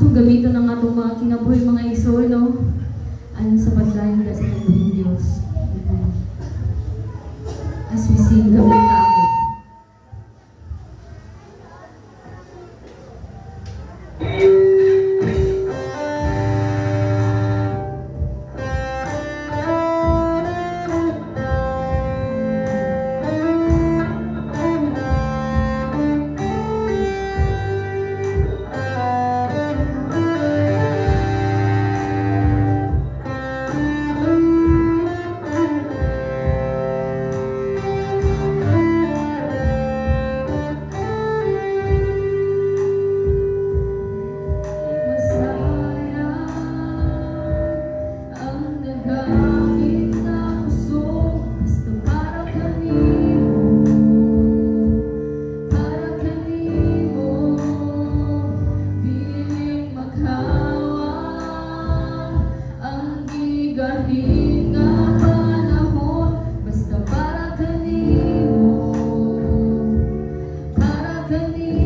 Atong gamiton ng atong mga kinabuhi mga iso, no? Ayon sa pagdayon sa kinabuhi Diyos. As we sing, gamit na ako. Hinabuhi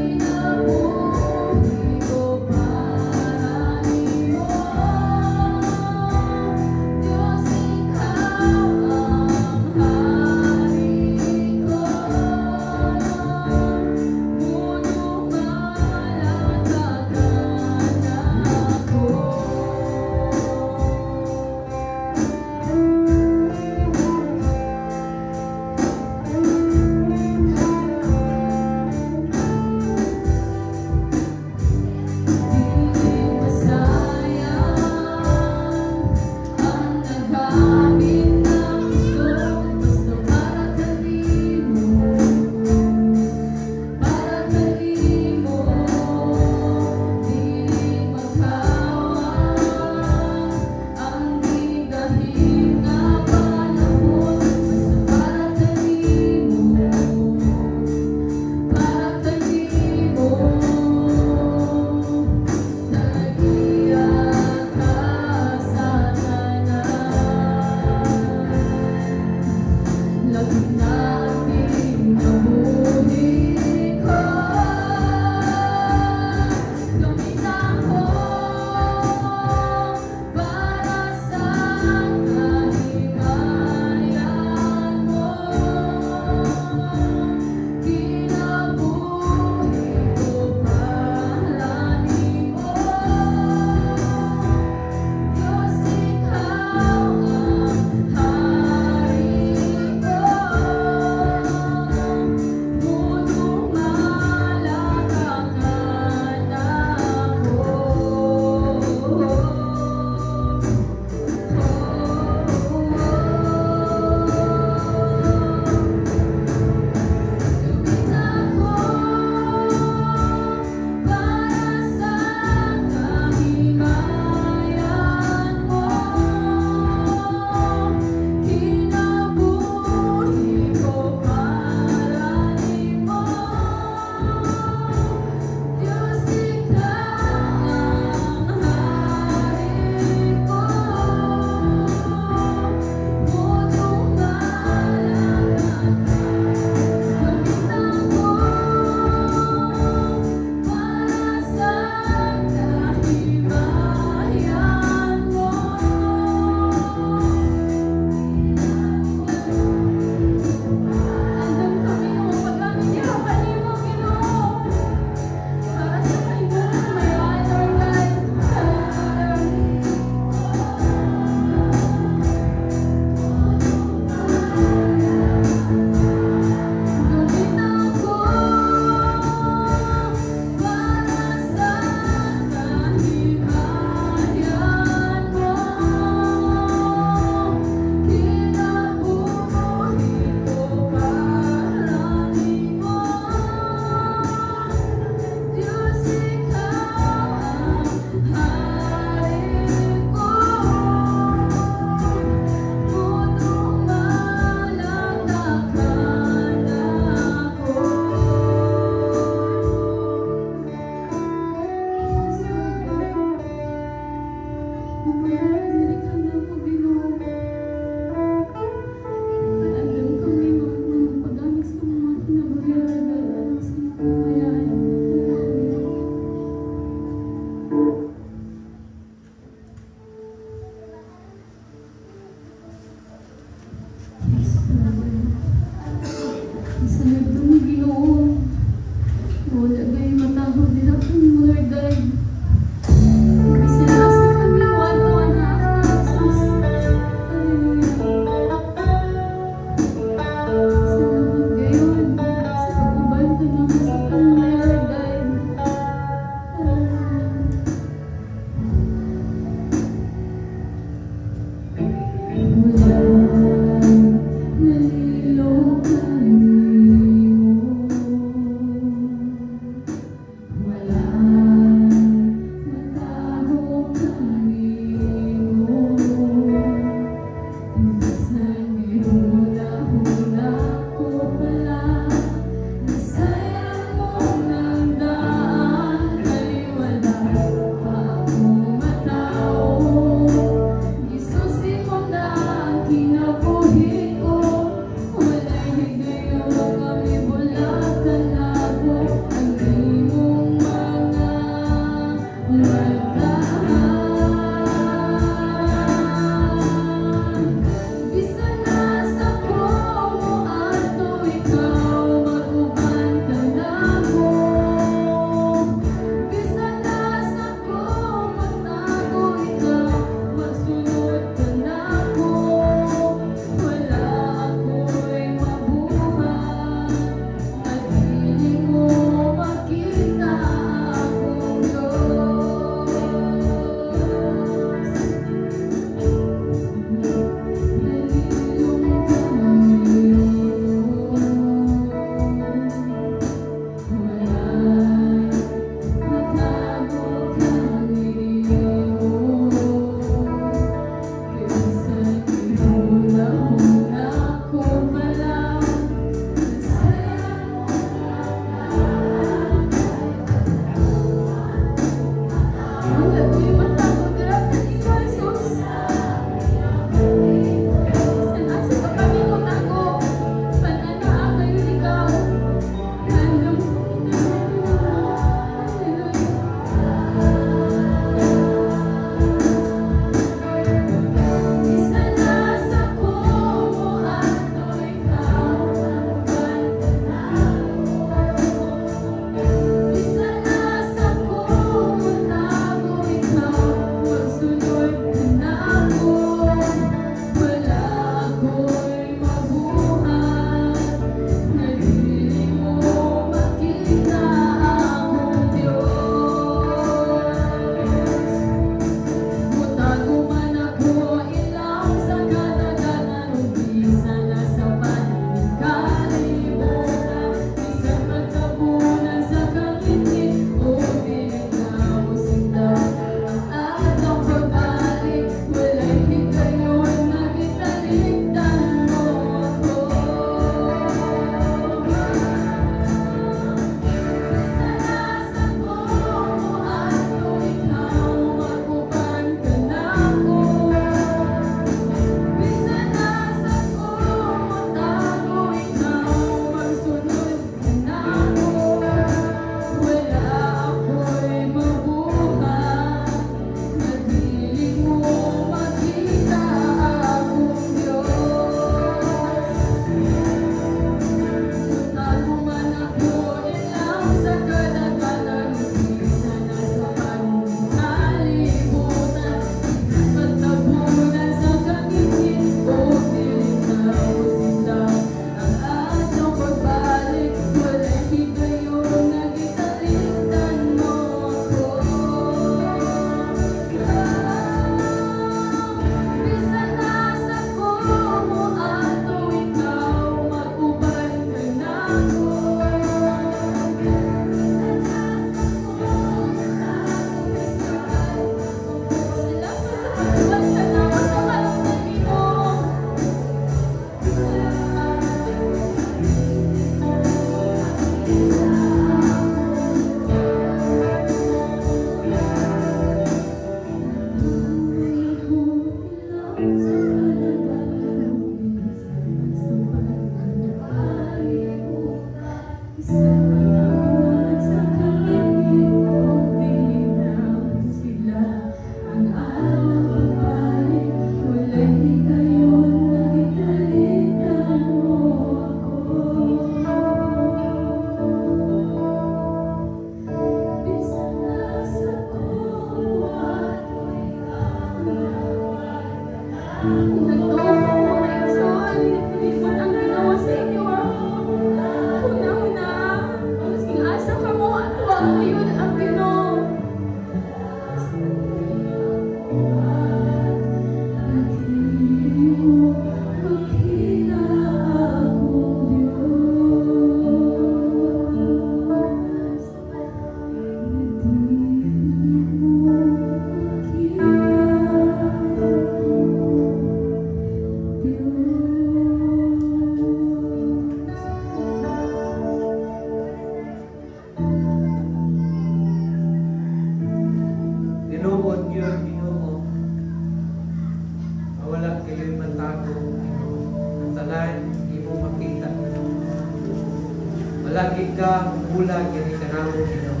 Malagi ka, bulag, yan ikanamo, Ginoo.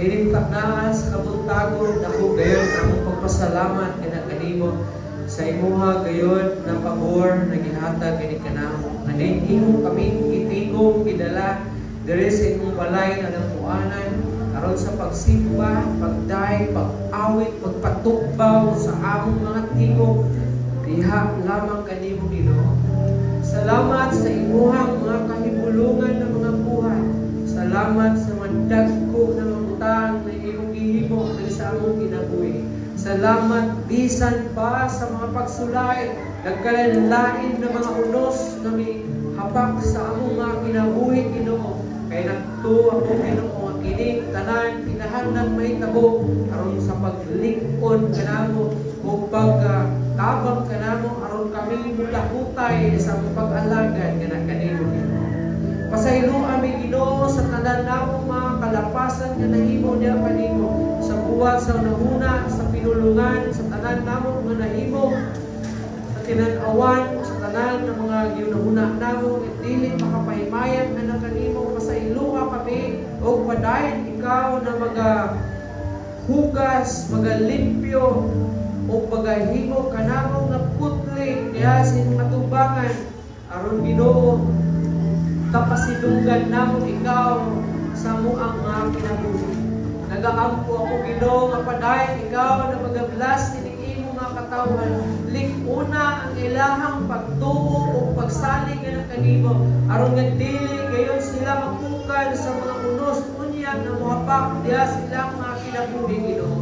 Ining taknaan sa kabuntagon, ako gayon, akong pagpasalamat, kinakanimo, sa imuha gayon, na pabor, na gihatag, yan ikanamo. Ngayon, imo kami itigong, gidala, dere sa imong balay na napuanan, aron sa pagsimba, pagday, pag-awit, pagpatukbaw sa among mga tigong, diha lamang kanimo, Ginoo. Salamat sa imuhang mga kahibulungan ng mga buhay. Salamat sa madagko na mangutang na iyong gihimo sa among kinabuhi. Salamat bisan pa sa mga pagsulay, nagkalanlain na mga unos na may hapak sa among mga kinabuhi, Ginoo. Kaya nagto ako, Ginoo, mga kinig, tanan, kinahanglan may tabo, aron sa paglingkod kanamo o pagtabang kanamo, aron kami mula hutay sa pag-alagad nga kanimo, Ginoo. Pasaylo ami, Ginoo, sa tanan namo mga kalapasan nga nahimo niya kanimo sa buhay buhat sa nahuna, sa pinulungan, sa tanan namo mga nahimo, sa tinan-awan, sa tanan ng mga ginahuna namo, dili makapahimayan na nakanimo, pasailuha kami, o padayon ikaw na hugas, magalimpyo, o pagahimo kanamo nga putli diha sa imong atubangan aron Ginoo kapasidunggan namo ikaw sa muang mga kinabuhi. Nagaampo ako Ginoo nga padayon ikaw na magablas ni imong mga katawan, likuna ang ilahang pagtuo o pagsalig nga kanimo aron nga dili gayon sila mapukan sa mga unos unya na mohapak diha sila mga kinabuhi Ginoo.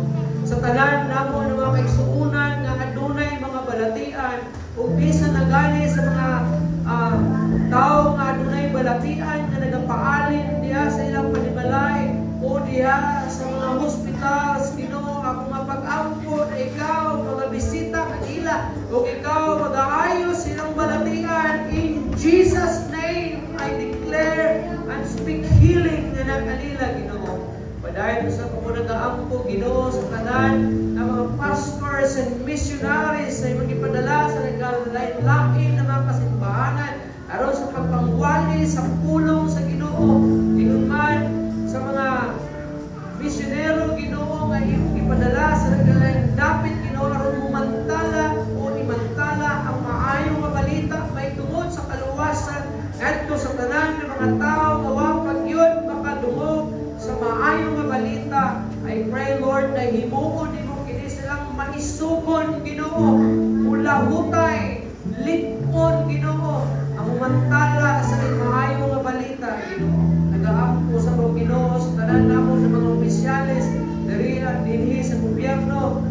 Sa tanan namo ng mga kaigsuonan nga adunay mga balatian ug bisan na gani sa mga tao nga adunay balatian nga nagapaalin diha sa ilang panimalay o diha sa mga hospitals Ginoo, ako mapag-ampo na ikaw magabisita kanila ug ikaw mag-aayos silang balatian. In Jesus name I declare and speak healing na kanila Ginoo. Padayon sa pagpunagaampo Ginoo sa tanan ng mga pastors and missionaries sa magipadala sa naglain-lain na mga kasimbahanan aron sa pagpangwali sa pulong sa Ginoo. Ingon sa mga misyonero Ginoo nga imong ipadala sa naglain dapit Ginoo aron mumantala o imantala ang maayong nga balita may tungod sa kaluwasan ngadto sa tanan ng mga tao nga wa pagyud makadungog sa maayong nga balita. I pray Lord na himuon nimo kini silang maisugon Ginoo, ulahutay, lipon Ginoo, ang mantala sa maayong nga balita Ginoo. Nagaampo sa mga Ginoo sa tanan namo ng mga opisyales dinhi sa gobyerno,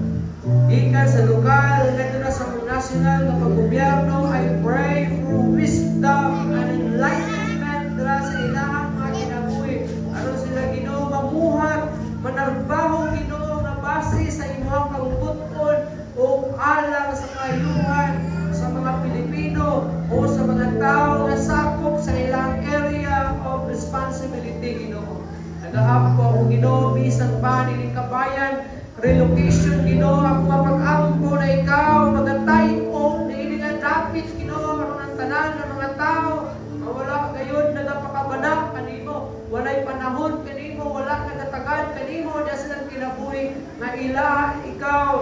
ikan sa lokal, ngadto na sa national nga paggobyerno. I pray for wisdom and enlightenment dira sa ilahang mga kinabuhi aron sila Ginoo mamuhat manarbaho Ginoo nga base sa imong kaututon o alang sa kayuhan sa mga Pilipino o sa mga tao nga sakop sa ilang area of responsibility Ginoo. Nagaampo ako Ginoo bisan pa ni kabayan relocation Ginoo, ako mapag-ampo na ikaw magatayon na ini nga dapit Ginoo aron ang tanan ng mga tao nga wala gayon nagapakabana kanimo, walay panahon kanimo, wala nagatagan kanimo diha silang kinabuhi nga ilaha ikaw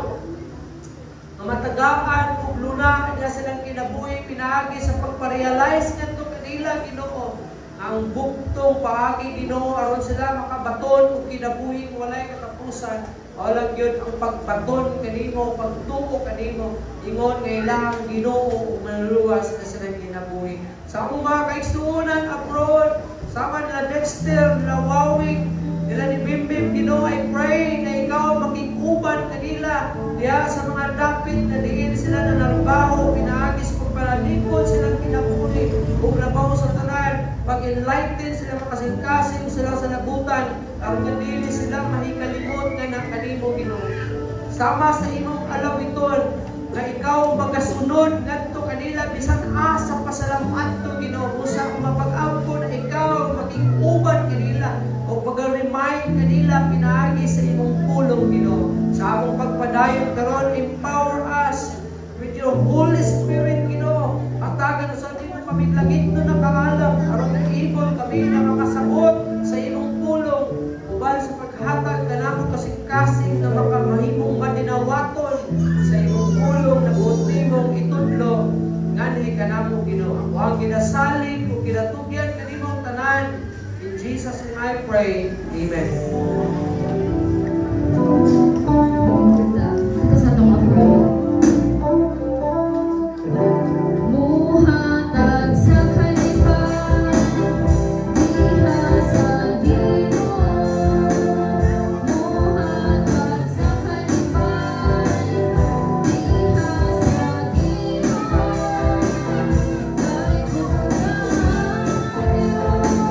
nga matagaan ug luna diha silang kinabuhi pinaagi sa pagpa-realize ngadto kanila Ginoo ang buktong paagi Ginoo aron sila makabaton ug kinabuhi walay katapusan. Walang yun ang pagbaton kanimo, pagtuo kanimo, ingon nga ilang Ginoo manluwas na silang kinabuhi. Sa akong mga kaigsuonan abroad, sama nila Dexter, nila Wawing, nila ni Bimbim Ginoo, I pray na ikaw makikuban kanila diya sa mga dapit na diin sila na narbaho, pinaagis pagpalalikod silang kinabuhi, kung labaw sa tanan, pag-enlighten sila makasing-kasing sila sa nabutan, ang dili sila mahikalimot nga nakanimo Ginoo. Sama sa imong alawiton nga ikaw magasunod ngadto kanila bisan asa pasalamat to Ginoo usa mapag-ampo na ikaw maging uban kanila o pag-remind kanila pinaagi sa imong pulong Ginoo. Sa among pagpadayon karon empower us with your Holy Spirit Ginoo. Patagan sa imong pamiglagit no nakangalam aron naibol kami na makasabot sa imong pulong uban sa paghatag kanamo kasing-kasing na makamahimong madinawaton sa imong pulong na buot nimong itudlo nganhi kanamo Ginoo. Ako ang ginasalig o ginatugyan kanimong tanan. In Jesus name I pray. Amen. Ito sa itong approach. Muhatag sa kalipan, diha sa Ginoo. Muhatag sa kalipan, diha sa Ginoo. Kay kung naayos, masaligaya.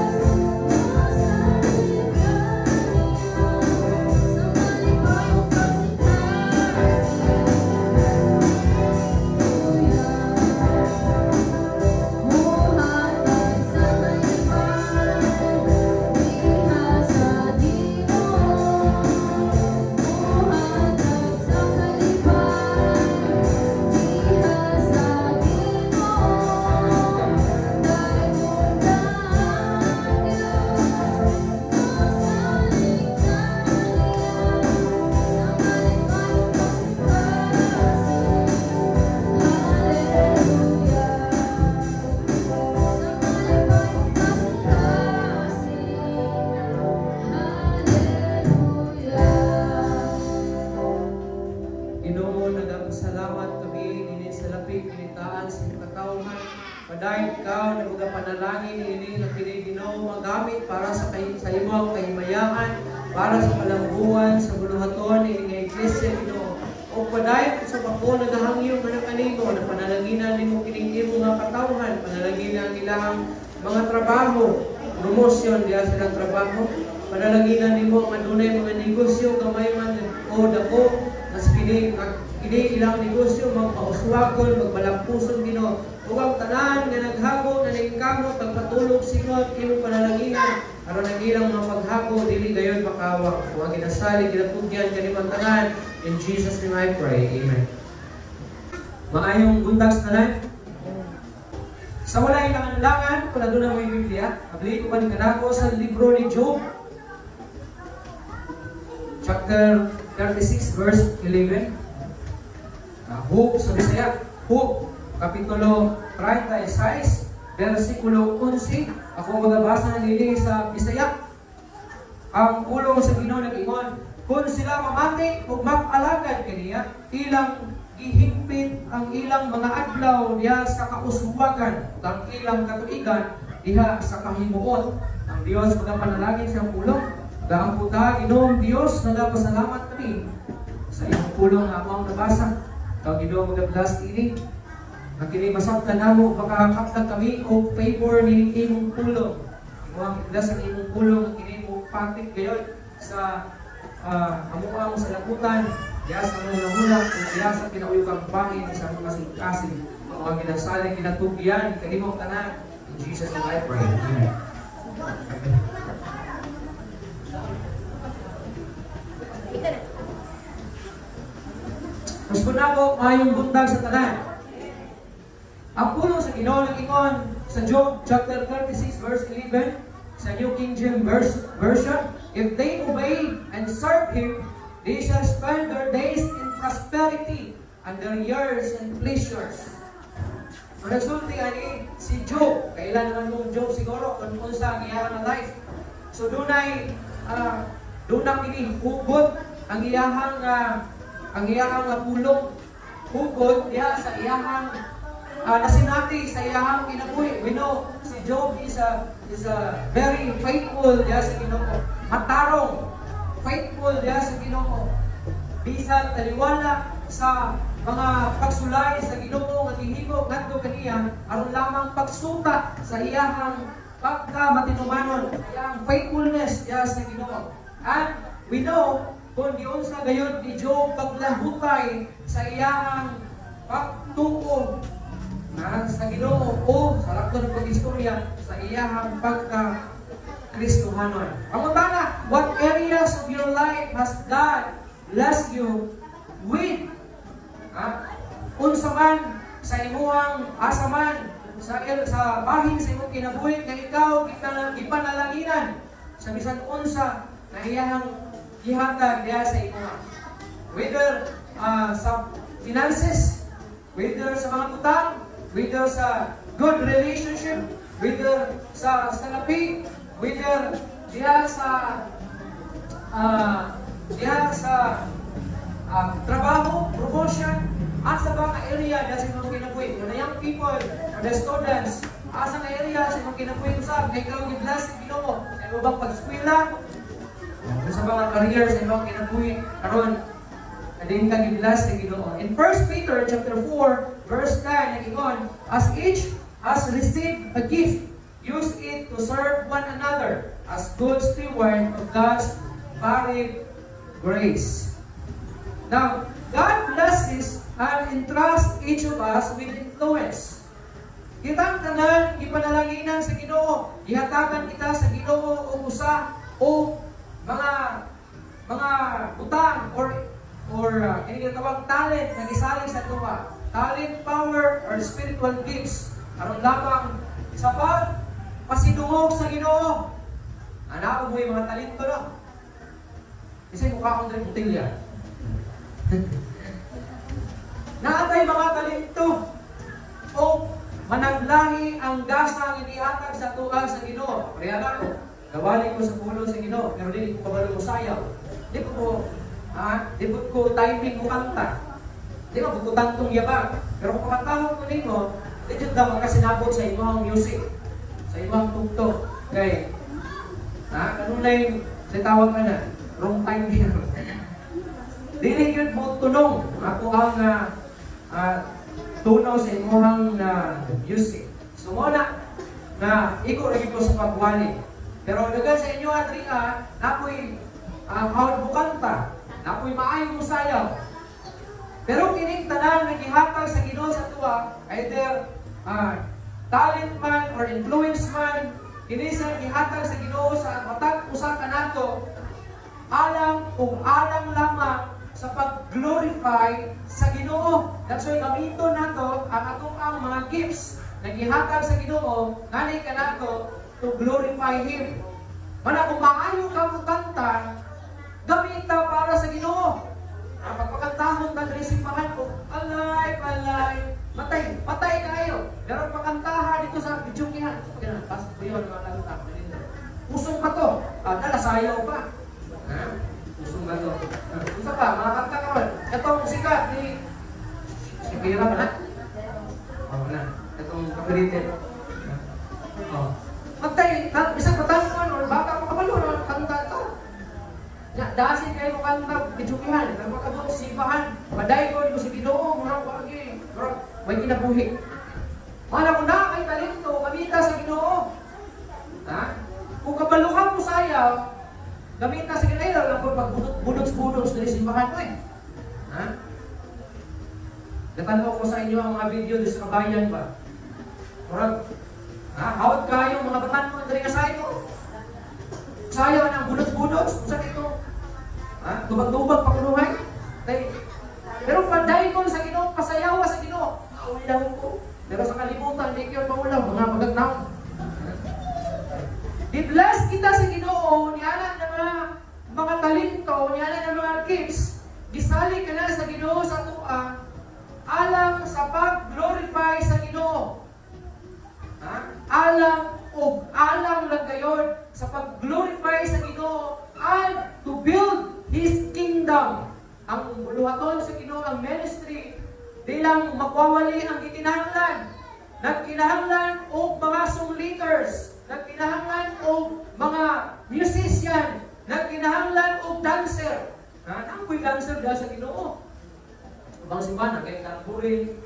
Padayon ikaw na mga panalangin ini na Ginoo magamit para sa imong kahimayan, para sa kalambuan, sa buluhaton ini nga iglesia Ginoo. O padayon sa pagko nagahangyo nga kanimo na panalaginan nimo kining imong nga katawhan, panalaginan ilang mga trabaho, promosyon diya silang trabaho, panalaginan nimo ang adunay mga negosyo gamay man o dako mas kini ilang negosyo magpauswagon, magbalampuson Ginoo. Ug ang tanan nga naghago na ningkamot pagpatulog singot imong panalaginan aron ang ilang mga paghago dili gayon makawak. Ug ang ginasali ginatugyan kanimong tanan in Jesus name I pray. Amen. Maayong buntag sa tanan. Sa walay langan-langan, kung doon na mo yung Biblia, abli ko pa ni kanako sa libro ni Job, chapter 36, verse 11. Job, sa Bisaya, Job, kapitulo 36, versikulo 11. Ako magbabasa ng lili sa Bisaya. Ang pulong sa Ginoo nag-ingon, kung sila mamati o mag-alagad kaniya, ilang gihigpit ang ilang mga adlaw diha sa kauswagan, ang ilang katuigan diha sa kahimuot. Ang Dios magapanalangin sa pulong. Daang puta, Ginoong Dios, nagapasalamat kami sa iyong pulong na among nabasa. Ang Ginoo mag-bless ini. Ang kini masabtan namo makakapta kami o favor ni imong pulong. Ang bless ang imong pulong, ang kini mo patik gayon sa amuang sa laputan. Diya sa mga hula, diya sa pinauyukang bangin sa mga kasing-kasing. Ang ginasaling kinatugyan, kanimong tanan. In Jesus' name I pray. Amen. Mas punako, mayong buntag sa tanan. Ang pulong sa Ginoo nag-ingon sa Job chapter 36 verse 11 sa New King James Version, if they obey and serve Him, they shall spend their days in prosperity and their years in pleasures. So nagsulti ani si Job, kailan naman mong Job siguro kung sa iyang life. So dunay ini hugot ang iyahang pulong, hugot diya sa iyahang nasinati sa iyahang kinabuhi. We know si Job is a very faithful diya sa Ginoo, matarong faithful diya sa Ginoo. Bisan taliwala sa mga pagsulay sa Ginoo nga gihimo ngadto kaniya aron lamang pagsuta sa iyahang pagkamatinumanon, iyang faithfulness diya sa Ginoo. And we know kung giunsa gayon ni Job paglahutay sa iyahang pagtuo sa Ginoo o sa lakton ng pag-istorya sa iyahang pagka-Kristohanon. Pangutana, what areas of your life has God blessed you with? Unsa man sa imuhang asaman sa bahin sa imong kinabuhi nga ikaw gipanalanginan sa bisan unsa na iyahang gihatag diha sa imuha. Whether sa finances, whether sa mga utang, whether sa good relationship, whether sa salapi, whether diha sa trabaho, promotion, asa ba nga area diha sa imong kinabuhi? The young people, the students, asa nga area sa imong kinabuhi usab kay ikaw gi-bless ni Ginoo sa imong bang pag-eskwela, sa mga career sa imong kinabuhi karon adin ka gi-bless ni Ginoo. In 1 Peter chapter 4 verse 10 nag-ingon, as each has received a gift, use it to serve one another as good steward of God's varied grace. Now, God blesses and entrusts each of us with influence. Kitang tanan, ipanalanginan sa Ginoo, ihatagan kita sa Ginoo o usa o mga utang or kini tawag talent na gisalig sa tuwa. Talent, power, or spiritual gifts. Aron lamang sa pasidungog sa Ginoo. Anak mo yung mga talento no? Kasi mukha akong Andre Butilla. Naatay mga talento o managlahi ang gasang inihatag sa tuwa sa Ginoo. Riyana ko, gawali ko sa pulo sa Ginoo, pero di ko kabalo ko sayaw. Di ko timing ko kanta. Di ko tantong yabag. Pero kung kamatahon ko nimo, Dito na makasinabot sa imong music, sa imong tugtog. Okay. Kanunay, sa tawag ka na, wrong time din. Dili yun mo tunong. Ako ang tunaw sa imong music. So muna, na iko lagi ko sa pagwali. Pero dagan sa inyo Adria, napoy hawad mo kanta, napoy maayo mo sayaw. Pero kining tanan nga gihatag sa Ginoo sa tuwa, either talent man or influence man, kini sa gihatag sa Ginoo sa matag usa ka nato, alang lamang sa pag-glorify sa Ginoo. That's why gamiton nato ang atong mga gifts na gihatag sa Ginoo, ngani ka nato to glorify Him. Mana kung maayo ka mo kanta, gamita para sa Ginoo. Pagpakantahon na diri simbahan ko, alay, patay kayo. Pero pagkantahan dito sa bidyukihan, pas ko yun, mga lagutang. Pusong pa to, dala sayaw pa. Pusong ba to? Pusa pa, mga kanta ka ron. Itong sikat ni Shakira ba na? Oo na. Itong kapiritin. Patay, isang patangan, or bata pa kabalo, kanta ito. Dasin kayo kanta, bidyukihan, nagpakabot sa simbahan, paday ko, di mo si Ginoo, murang wagi, may kinabuhi. Mana kung na kay talento, gamita sa Ginoo. Kung kabalukan mo sayaw, gamita sa Ginoo, lang po pag-budots-budots na simbahan mo Natanaw ko sa inyo ang mga video di sa kabayan ba? Murag, hawad kayo mga batan mo, dari ka sayo. Sayaw ng budots-budots, kung saan ito? Tubag-tubag pakuluhay. Pero panday ko sa Ginoo, pasayaw sa Ginoo. Uulaw ko. Pero sa kalimutan, hindi ko maulaw, mga magagnaw. I-bless kita sa Ginoo, niyalan ng mga talento, niyalan ng mga gifts. Gisali ka na sa Ginoo sa tuwa, alang sa pag-glorify sa Ginoo. Alang lang gayon sa pag-glorify sa Ginoo and to build His kingdom. Ang luhaton sa Ginoo ang ministry, di lang magwawali ang gikinahanglan. Nagkinahanglan o mga songleaders, nagkinahanglan o mga musician, nagkinahanglan o dancer. Nakoy dancer dahil sa Ginoo. Ibang simbahan, kaya karamburin.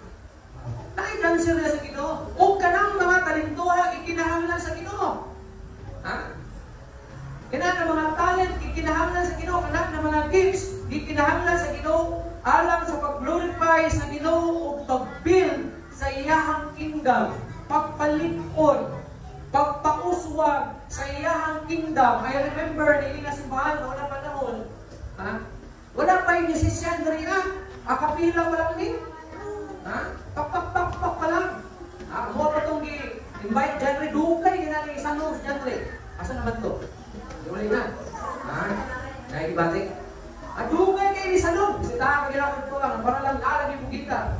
Tayo dancer dahil sa Ginoo. O kanang mga talentuha, ikinahanglan sa Ginoo. Kanang mga talent, ikinahanglan sa Ginoo. Kanang mga gifts, ikinahanglan sa Ginoo. Alang sa pag-glorify sa Ginoo o pag-build sa iyahang kingdom. Pagpalipon, pagpauswag sa iyahang kingdom. I remember, nili nga simbahan, wala panahon. Wala pa yung musician na rin akapila pa lang din. Pak pa lang. Mo pa itong invite dyan rin. Dukay ginali isang nose dyan rin. Asa naman to? Duli na. Nakikibatik. Dukay kayo isang nose. Kasi tayo ginakot ko lang. Para lang nalagi po kita.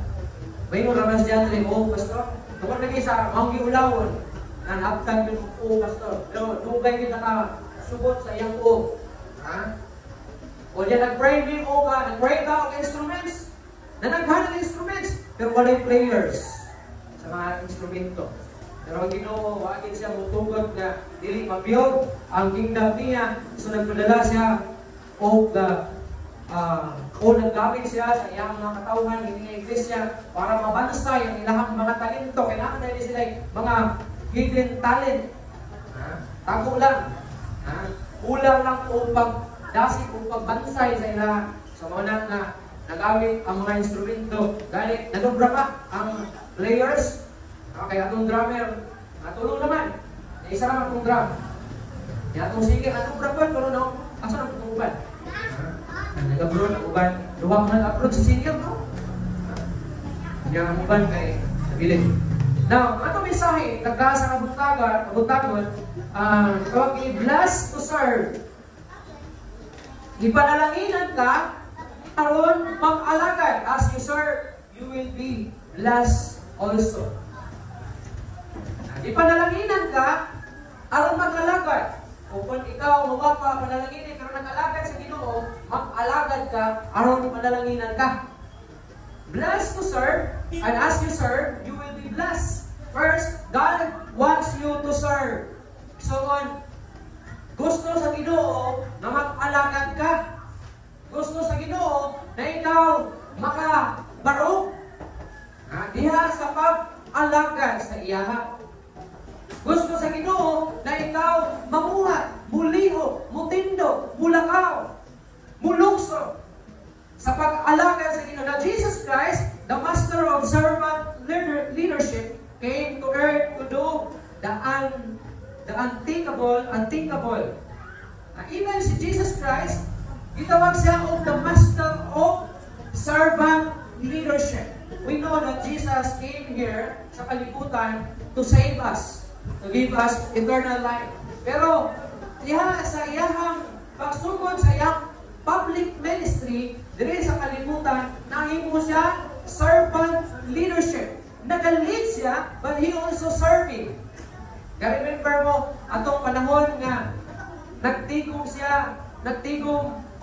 May mo ramas dyan rin. Pastor. Tukar lagi sa maunggi ulawon. Nanaptan yung pastor. Pero dukay kita ka subot sa iyang o diyan nag-pray din nag-pray ka og instruments. Nanaghan ng instruments, pero walay players sa mga instrumento. Pero ang Ginoo, wagin siya mutugod na dili mabuild ang kingdom niya. So nagpadala siya o naggamit siya sa iyang mga katawhan, hindi iglesia, para mabansay ang ilang mga talento. Kailangan na sila mga hidden talent. Tago lang. Kulang lang o pagdasig o pagbansay sa ilang. So muna na nagamit ang mga instrumento. Dahil nadobra pa ang players. Kaya itong drummer, natulong naman. Isa lang itong drum. Kaya itong sige, nadobra pa. Pero no, asa na itong uban? Nag-abroad ang uban. Luwag nag-abroad sa senior, no? Kaya ang uban kay nabilin. Now, ato mensahe, nagdaan sa kabuntagon, tawag i-bless to serve. Ipanalaginan ka, aron mag-alagad. As you serve, you will be blessed also. Ipanalaginan ka, aron mag-alagad. O kung ikaw, mawapa, panalanginin, pero nag-alagad sa Ginoo, mag-alagad ka, aron panalaginan ka. Blessed to serve, And as you serve, you will be blessed. First, God wants you to serve. So gusto sa Ginoo na mag-alagad ka. Gusto sa Ginoo na ikaw makabaro. Diha sa pag-alagad sa iyaha. Gusto sa Ginoo na ikaw mamuhat, muliho, mutindo, mulakaw, mulukso sa pag-alagad sa Ginoo. Now, Jesus Christ, the master of servant leadership, came to earth to do the unthinkable. Even si Jesus Christ, gitawag siya of the master of servant leadership. We know that Jesus came here sa kalibutan to save us, to give us eternal life. Pero sa iyahang pagsugod sa iyang public ministry, diri sa kalibutan, nahimo siya servant leadership. Nag-lead siya, but he also serving. Remember mo, atong panahon nga, nagtigong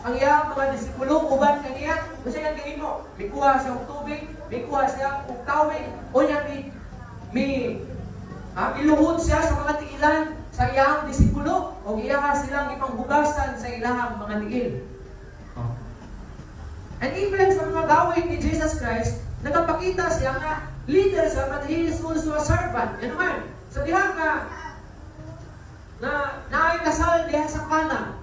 ang iyang mga disipulo, uban kaniya, kung siya yung gawin mo, may kuha siya ng tubig, may kuha siya ng tawid, o niya iluhod siya sa mga tiilan sa iyang disipulo, o iyaha silang ipanghugasan sa ilang mga tiil. And even sa mga gawin ni Jesus Christ, nagpakita siya nga leader siya, but he is also a servant. Yan naman. So diha ka na naikasal diha sa Kana.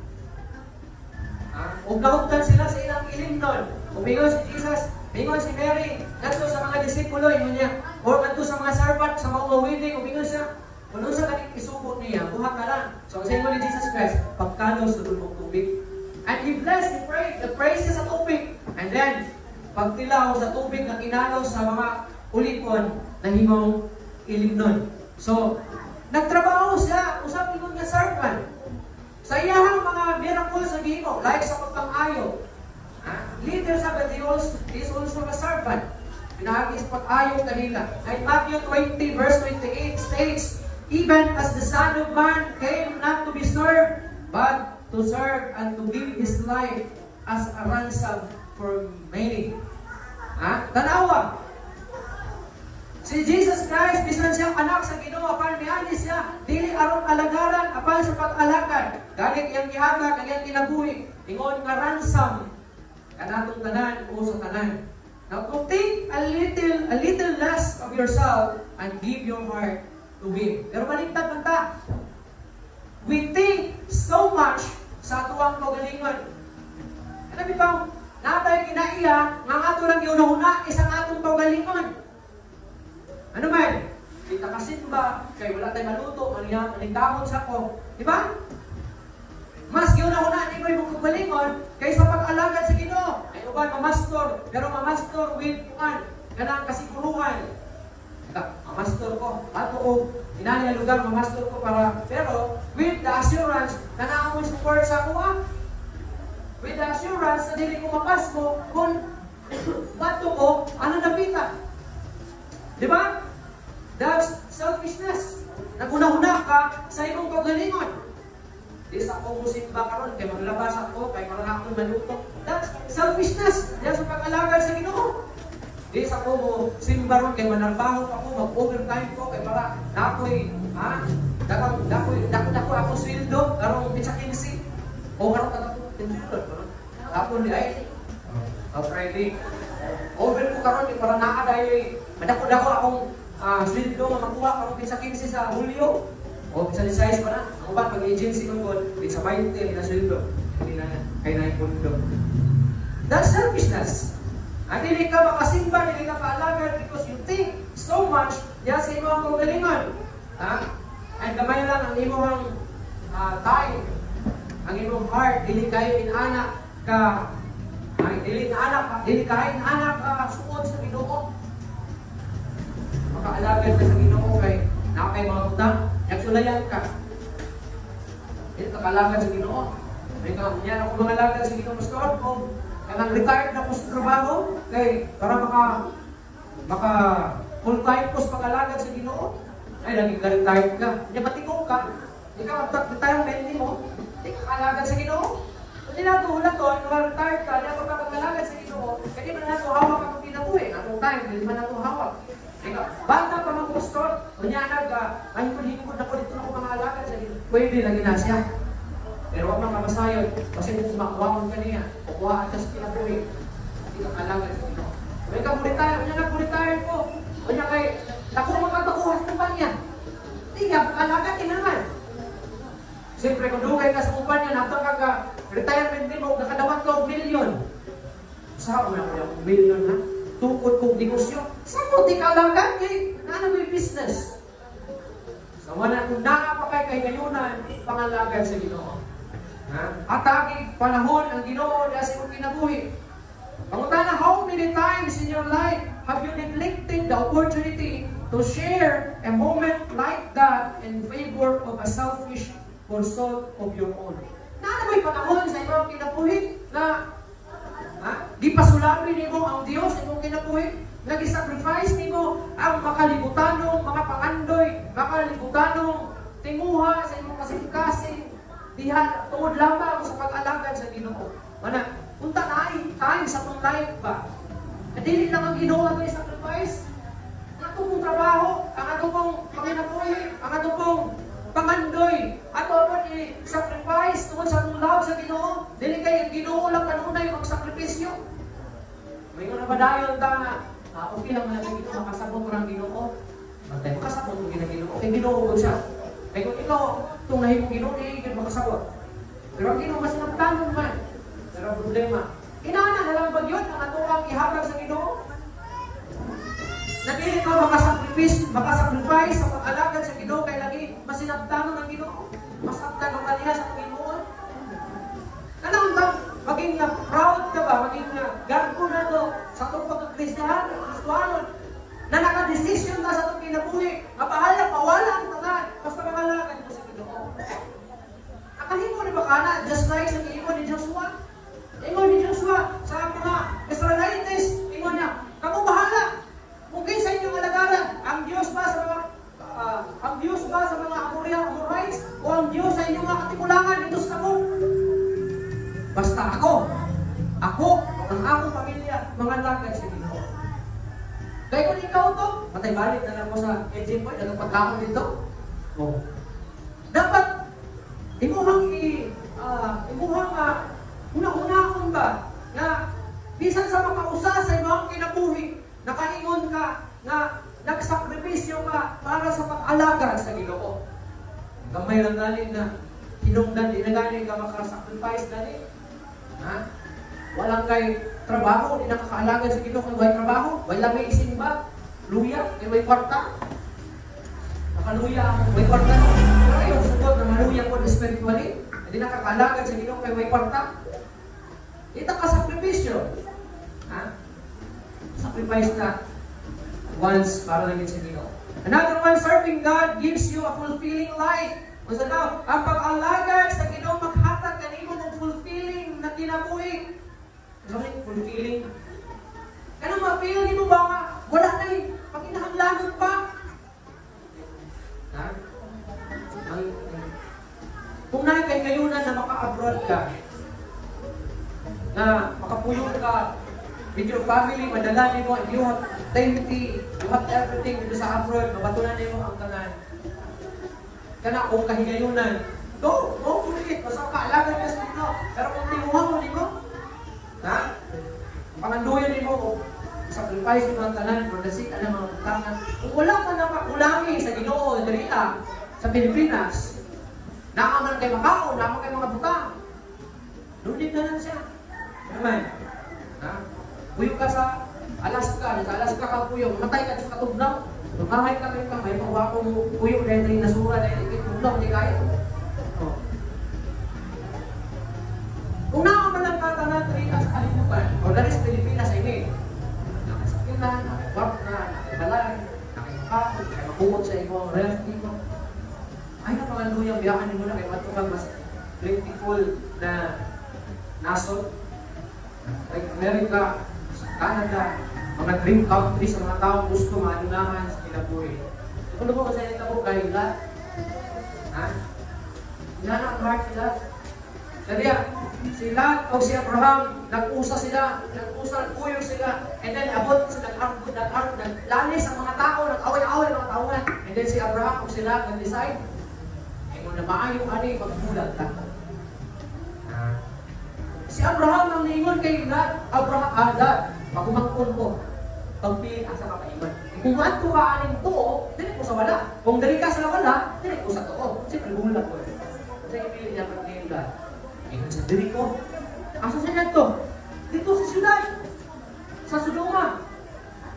Ugahugtan sila sa ilang ilimnon. Umingon si Jesus, umingon si Mary, ngadto sa mga disipulo, yun niya. Or ngadto sa mga servant, sa mga wedding, umingon siya. Kung sa kaning isubot niya, buha ka lang. So ang sayo ni Jesus Christ, pagkano sa dulong tubig. And he blessed, he prayed, the praise sa tubig. And then, pagtilaw sa tubig na kinalo sa mga ulipon na himong ilimnon. So, nagtrabaho siya, usap ingon nga servant. Sa iyahang mga miracles sa Ginoo, like sa pagpang-ayo. Leader sa but he is also a servant. Pinahagi sa pag-ayo kanila. Like Matthew 20 verse 28 states, even as the Son of Man came not to be served, but to serve and to give His life as a ransom for many. Tanawa. Si Jesus Christ, bisan siyang anak sa Ginoo, apan miani siya, dili aron alagaran, apan sa pag-alagad. Galit iyang gihatag, ang iyang kinabuhi. Ingon nga ransom, kanatong tanan o sa tanan. Now, to think a little less of yourself and give your heart to Him. Pero baliktad man ta. We think so much sa atuang kaugalingon. Ano bitaw? Natay kinaiya, nga ato lang giunahuna, isang atong kaugalingon. Ano man? Kita kasimba, kay wala tayong maluto, malingamon sa ko. Diba? Mas giunahuna, hindi ko yung kaugalingon, kaysa pag-alagad sa Ginoo. Ay uban, mamastor, pero mamastor with ganang kasiguruhan. Mamastor ko, ato o, inani lugar, mamastor ko para, pero with the assurance na naamoy support sa kuha. With the assurance na dili ko mapas mo kung bato ko, ano napita. Diba? That's selfishness. Naguna-una ka sa imong kaugalingon. Di sa akong musimba karon kay maglabas ako, kay marang akong maluto. That's selfishness. Diyan sa pag-alagad sa Ginoo. Di sa akong musimba ron kay manarbaho ako, mag-overtime ko, kay para nakoy, dako ako sweldo, karong pizza 15. O karong katapos, tapon di ay, Friday. Over ko karon kay para naadayoy, madako-dako akong sweldo nga makuha karong pizza 15 sa Hulyo. O pizza 16 pa na. Ako ba pag-agency ko god, pizza 20 na sweldo. Hindi na kay na pundo. That's selfishness. Dili ka makasimba, dili ka paalagad because you think so much diya sa imong kaugalingon. And gamay lang ang imong time, ang imong heart, dili kayo inanak ka, dili kayo inanak suod sa Ginoo. Makaalagad ka sa Ginoo kay nakay mga utang, nagsulayan ka. Dili ka kalagad sa Ginoo. May niya ako mga alagad sa Ginoo pastor ko. Kanang retired na po sa trabaho, kay para maka full time po sa pag-alagad sa Ginoo. Ay, lagi ka retired ka. Hindi patikong ka. Hindi ka mag-retirement mo. Hindi ka alagad sa Ginoo. Hindi na ito, hulaton, kung retired ka, hindi ako ka mag-alagad sa Ginoo. Hindi man na ito hawak ang pinabuhi. Anong time, hindi man na ito hawak. Kunya ay hingkod na ko dito na ko mga alaga sa Ginoo. Pwede lagi na siya. Pero wag man kabasayon kasi kung makuwahon ka niya, kukuhaan ka sa kinabuhi. Hindi ka alaga sa Ginoo. May ka retire, kunya na retire ko. Kunya kay ako makatakuhan ko pa niya. Hindi ka alaga kinaman. Siyempre kung dugay ka sa upan niya, nato ka retirement din mo, nakadawat ka og milyon. Saan mo na ko yung milyon ha? Tukod kong negosyo. Saan mo di ka alaga? Ano mo yung business? So wala kung nakapakay kay ngayunan, pangalagan sa Ginoo. Atagig panahon ang Ginoo dahil sa imong kinabuhi. Pangutana, how many times in your life have you neglected the opportunity to share a moment like that in favor of a selfish pursuit of your own? May panahon sa imong kinabuhi na di pasulabi nimo ang Dios sa imong kinabuhi, nag-sacrifice nimo ang makalibutanong mga pangandoy, makalibutanong tinguha sa imong kasing-kasing diha tuod lamang sa pag-alagad sa Ginoo. Mana, punta na ay time sa mong life ba? Dili lang ang Ginoo ato i-sacrifice. Ang ato pong trabaho, ang ato pong panginabuhi, ang ato pong pangandoy, ato pong i-sacrifice tungkol sa mong love sa Ginoo. Dili kay ang Ginoo lang kanunay magsakripisyo. May nga ba dayon ta okay lang na sa Ginoo makasabot ra ang Ginoo. Matay makasabot mo Ginoo. Kay Ginoo ko siya. Kaya kung ikaw, itong nahimong Ginoo, hindi makasabot. Pero ang Ginoo, mas nagtanong man. Pero ang problema, inana na lang ba yun ang atuang ihabag sa Ginoo? Nagili ka makasacrifice sa pag-alagad sa Ginoo, kaya lagi masinagtanong ng Ginoo. Masaktan ang kaniya sa Panginoon. Kanang bang, maging proud ka ba, maging garbo na to sa itong pagkakristiyahan, Kristuanon, na nakadesisyon na sa itong kinabuhi, mapahala, pawala ang tanan, basta mangalagad mo sa Ginoo. Nakahimo ni Bakana, just like sa ingon ni Joshua. Ingon ni Joshua sa mga Israelites, ingon niya, kamu bahala. Kung sa inyong alagaran, ang Diyos ba sa mga Amorites, o ang Diyos sa inyong mga katikulangan dito sa kamo? Basta ako, ang akong pamilya, mangalagad sa Ginoo. Kaya kung ikaw to, matay balik na lang mo sa engine point, nagpagkakon dito. Oh. Dapat, imuhang una-unahon ba, na bisan sa makausa sa ibang kinabuhi, nakaingon ka, na nagsakripisyo ka para sa pag-alagad sa Ginoo. Gamay lang galing na hinungdan, di na galing ka makasacrifice galing. Walang kay trabaho, di nakakaalagad sa Ginoo kung may trabaho, may lamay isimba, luya, may kwarta. Nakaluya ang may kwarta. Pero yung sugod na maluya po spiritually, hindi nakakaalagad sa Ginoo kay may kwarta. Ito ka sakripisyo. Sacrifice na once para lang sa Ginoo. Another one, serving God gives you a fulfilling life. Kung daw, ang pag-alagad sa Ginoo maghatag kanimo ng fulfilling na kinabuhi. Sorry, fulfilling. Kaya ma-feel niyo ba nga, wala na pag inahanglanan pa. Kung na kay ngayunan na maka-abroad ka, na makapulong ka with your family, madala niyo, if you have plenty, you have everything dito sa abroad, mabatunan niyo ang tanan. Kana kung kahigayunan, go for it, basta kaalagan ka sa Ginoo. Pero kung tinuha mo nimo, panganduyan nimo, sacrifice mo ang tanan for the sake ng mga utangan. Kung wala ka na makulangi sa Ginoo, diri sa Pilipinas, naaman kay Macau, naaman kay mga butang. Lunit na lang siya. Naman, puyo ka sa Alaska ka puyo, matay ka sa katubnaw. Lumahay ka rin ka, may pawa kong puyo dahil rin nasura dahil ikitubnaw, hindi kaya. Kung naaman lang katanan rin sa kalimutan, o dahil sa Pilipinas ay may nakasakit na, nakibab na, nakibalay, nakikapag, nakikapugod sa ibang ref dito. Ay na panganduyang biyakan mo na kay matupag mas plentiful na nasod. Like America, Canada, mga dream countries sa mga taong gusto maanunahan sa kinabuhi. Kung mo kasi nito po kayo lahat, hinana ang heart nila. Kaya si Lot o si Abraham, nag-usa sila, nag-uyog sila, and then abot sila, naglalis ang mga tao, nag-away-away ang mga tao, and then si Abraham o sila nag-decide, kung na maayong ani, magbulag ta. Si Abraham ang niingon kay Lot, Lot, pagumangkon ko, pagpili asa ka maiman. Kung ato ka aning tuo, dili ko sa wala. Kung dili ka sa wala, dili ko sa tuo. Siyempre, bulag ko. Kasi ipili niya pag ngayon Lot. Ingon sa diri ko. Asa siya to? Dito sa siyudad. Sa Sodoma.